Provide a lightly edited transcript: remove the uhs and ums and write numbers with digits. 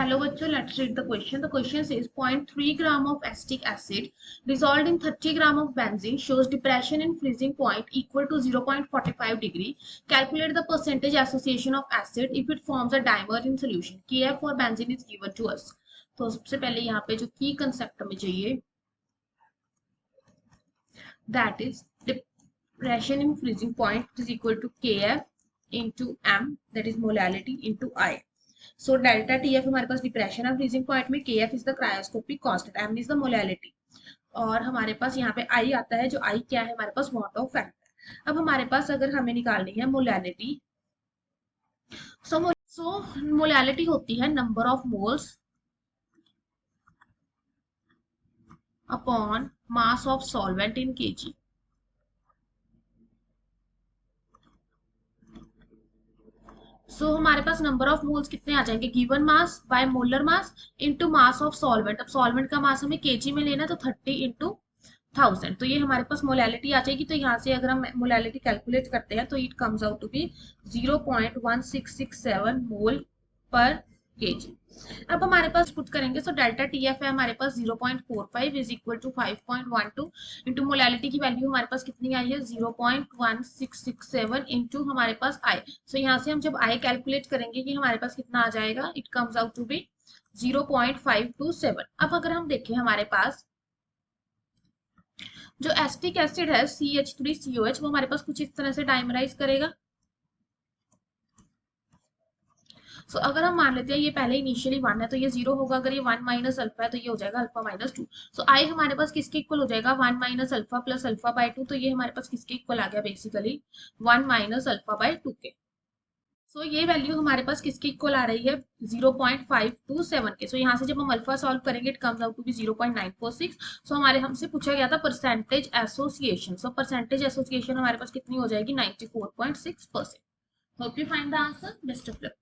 Hello बच्चों, let's read the question. The question says 0.3 gram of acetic acid dissolved in 30 gram of benzene shows depression in freezing point equal to 0.45 degree. Calculate the percentage association of acid if it forms a dimer in solution. Kf for benzene is given to us. तो सबसे पहले यहाँ पे जो की concept हमें चाहिए, that is depression in freezing point is equal to Kf into m, that is molality into I. So delta T F हमारे पास डिप्रेशन ऑफ फ्रीजिंग पॉइंट में, K F is the cryoscopic constant, M is the molality, और हमारे पास यहाँ पे आई आता है, जो आई क्या है हमारे पास वॉट ऑफ फैक्टर। अब हमारे पास अगर हमें निकालनी है मोलैलिटी, सो मोलैलिटी होती है number of moles upon mass of solvent in kg. So हमारे पास नंबर ऑफ मोल्स कितने आ जाएंगे, given mass by molar mass into mass of solvent. अब सॉल्वेंट का मास हमें केजी में लेना है, तो 30 इंटू 1000, तो ये हमारे पास मोलैलिटी आ जाएगी। तो यहाँ से अगर हम मोलैलिटी कैलकुलेट करते हैं तो it comes out to be 0.1667 mole per KG. अब हमारे पास पुट करेंगे, सो डेल्टा टी एफ है हमारे पास 0.45 is equal to 5.12 into molality की वैल्यू हमारे पास कितनी आई है 0.1667 इंटू हमारे पास आई। सो यहाँ से हम जब आई कैलकुलेट करेंगे कि हमारे पास कितना आ जाएगा, it comes out to be 0.527। अब अगर हम देखें हमारे पास जो एसिटिक एसिड है CH3COH, वो हमारे पास कुछ इस तरह से डाइमराइज करेगा। सो अगर हम मान लेते हैं ये पहले इनिशियली 1 है तो ये 0 होगा, अगर ये 1 माइनस अल्फा है तो ये हो जाएगा अल्फा माइनस 2। सो आई हमारे पास किसके इक्वल हो जाएगा 1 minus alpha plus alpha by 2, तो ये हमारे पास किसके इक्वल आ गया बेसिकली 1 माइनस अल्फा बाय 2 के। सो ये वैल्यू हमारे पास किसके इक्वल आ रही है 0.527 के। सो यहाँ से जब हम अल्फा सॉल्व करेंगे it comes out to be 0.946। So हमारे हमसे पूछा गया था percentage association, so percentage association हमारे पास कितनी हो जाएगी 94.6%। Hope you find the answer. Best of luck.